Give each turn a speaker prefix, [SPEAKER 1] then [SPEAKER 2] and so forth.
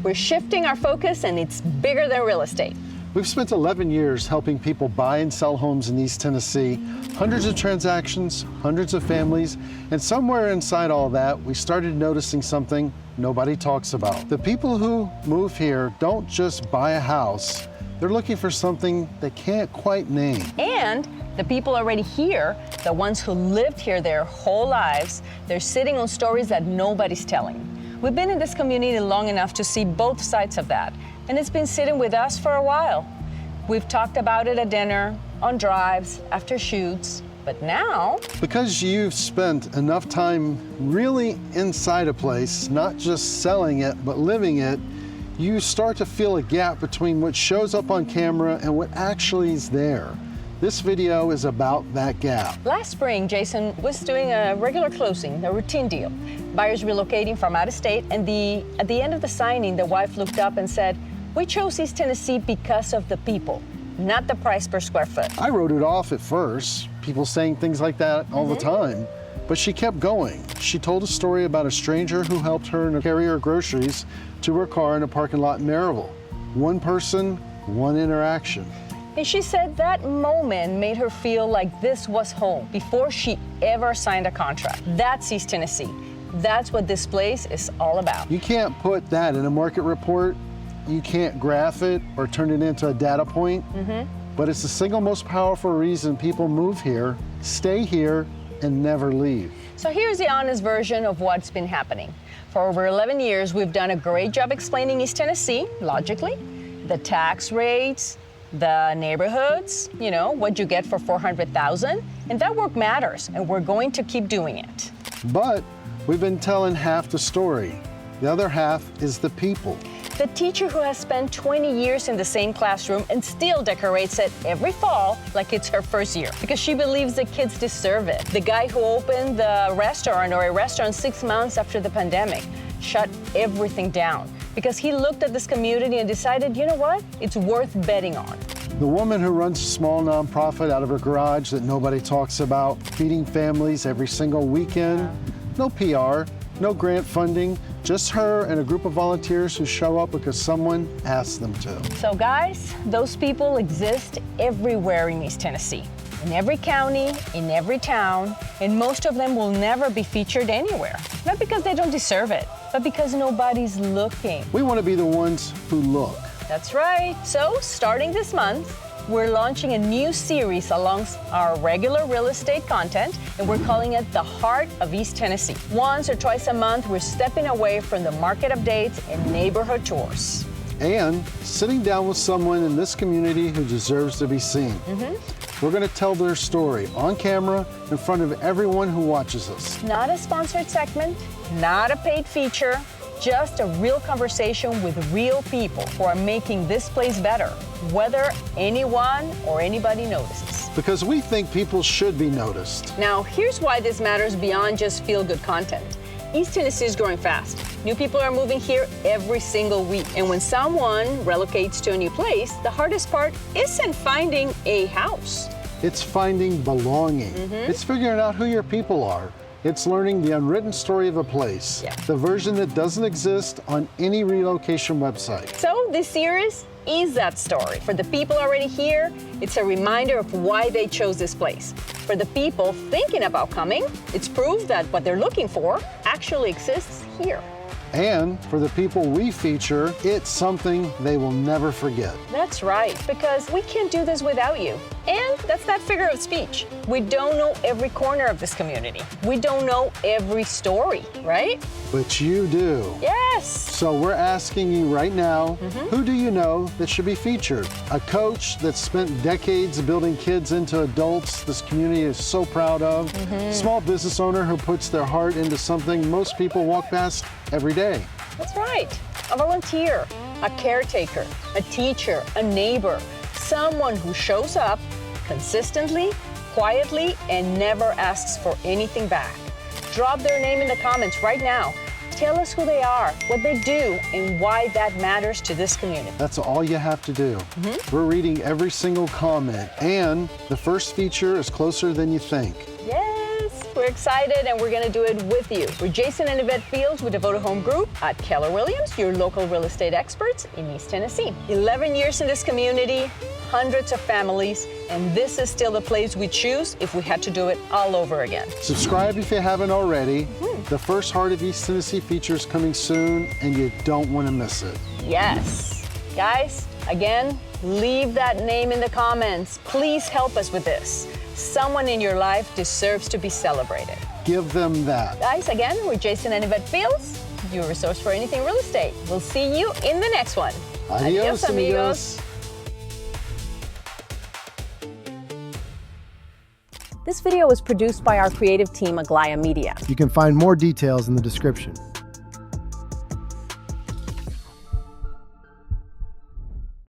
[SPEAKER 1] We're shifting our focus, and it's bigger than real estate.
[SPEAKER 2] We've spent 11 years helping people buy and sell homes in East Tennessee, hundreds of transactions, hundreds of families, and somewhere inside all that, we started noticing something nobody talks about. The people who move here don't just buy a house, they're looking for something they can't quite name.
[SPEAKER 1] And the people already here, the ones who lived here their whole lives, they're sitting on stories that nobody's telling. We've been in this community long enough to see both sides of that, and it's been sitting with us for a while. We've talked about it at dinner, on drives, after shoots, but now...
[SPEAKER 2] Because you've spent enough time really inside a place, not just selling it, but living it, you start to feel a gap between what shows up on camera and what actually is there. This video is about that gap.
[SPEAKER 1] Last spring, Jason was doing a regular closing, a routine deal. Buyers relocating from out of state, and at the end of the signing, the wife looked up and said, "We chose East Tennessee because of the people, not the price per square foot."
[SPEAKER 2] I wrote it off at first, people saying things like that all the time, but she kept going. She told a story about a stranger who helped her carry her groceries to her car in a parking lot in Maryville. One person, one interaction.
[SPEAKER 1] And she said that moment made her feel like this was home before she ever signed a contract. That's East Tennessee. That's what this place is all about.
[SPEAKER 2] You can't put that in a market report. You can't graph it or turn it into a data point. But it's the single most powerful reason people move here, stay here, and never leave.
[SPEAKER 1] So here's the honest version of what's been happening. For over 11 years, we've done a great job explaining East Tennessee, logically, the tax rates, the neighborhoods, you know, what you get for $400,000, and that work matters, and we're going to keep doing it.
[SPEAKER 2] But we've been telling half the story. The other half is the people.
[SPEAKER 1] The teacher who has spent 20 years in the same classroom and still decorates it every fall like it's her first year because she believes the kids deserve it. The guy who opened the restaurant or a restaurant 6 months after the pandemic shut everything down because he looked at this community and decided, you know what, it's worth betting on.
[SPEAKER 2] The woman who runs a small nonprofit out of her garage that nobody talks about, feeding families every single weekend. No PR, no grant funding, just her and a group of volunteers who show up because someone asked them to.
[SPEAKER 1] So guys, those people exist everywhere in East Tennessee, in every county, in every town, and most of them will never be featured anywhere. Not because they don't deserve it, but because nobody's looking.
[SPEAKER 2] We want to be the ones who look.
[SPEAKER 1] That's right. So starting this month, we're launching a new series along our regular real estate content, and we're calling it The Heart of East Tennessee. Once or twice a month, we're stepping away from the market updates and neighborhood tours.
[SPEAKER 2] And sitting down with someone in this community who deserves to be seen. We're going to tell their story on camera in front of everyone who watches us.
[SPEAKER 1] Not a sponsored segment, not a paid feature, just a real conversation with real people who are making this place better, whether anyone or anybody notices.
[SPEAKER 2] Because we think people should be noticed.
[SPEAKER 1] Now, here's why this matters beyond just feel-good content. East Tennessee is growing fast. New people are moving here every single week. And when someone relocates to a new place, the hardest part isn't finding a house.
[SPEAKER 2] It's finding belonging. It's figuring out who your people are. It's learning the unwritten story of a place, the version that doesn't exist on any relocation website.
[SPEAKER 1] So this series is that story. For the people already here, it's a reminder of why they chose this place. For the people thinking about coming, it's proof that what they're looking for actually exists here.
[SPEAKER 2] And for the people we feature, it's something they will never forget.
[SPEAKER 1] That's right, because we can't do this without you. And that's that figure of speech. We don't know every corner of this community. We don't know every story, right?
[SPEAKER 2] But you do.
[SPEAKER 1] Yes.
[SPEAKER 2] So we're asking you right now, who do you know that should be featured? A coach that spent decades building kids into adults this community is so proud of. Small business owner who puts their heart into something most people walk past every day.
[SPEAKER 1] That's right. A volunteer, a caretaker, a teacher, a neighbor, someone who shows up consistently, quietly, and never asks for anything back. Drop their name in the comments right now. Tell us who they are, what they do, and why that matters to this community.
[SPEAKER 2] That's all you have to do. We're reading every single comment, and the first feature is closer than you think.
[SPEAKER 1] Yes, we're excited and we're gonna do it with you. We're Jason and Yvette Fields with Devoted Home Group at Keller Williams, your local real estate experts in East Tennessee. 11 years in this community, hundreds of families, and this is still the place we choose if we had to do it all over again.
[SPEAKER 2] Subscribe if you haven't already. The first Heart of East Tennessee feature is coming soon, and you don't want to miss it.
[SPEAKER 1] Yes. Guys, again, leave that name in the comments. Please help us with this. Someone in your life deserves to be celebrated.
[SPEAKER 2] Give them that.
[SPEAKER 1] Guys, again, we're Jason and Yvette Fields, your resource for anything real estate. We'll see you in the next one.
[SPEAKER 2] Adios, amigos.
[SPEAKER 3] This video was produced by our creative team, Aglaya Media.
[SPEAKER 4] You can find more details in the description.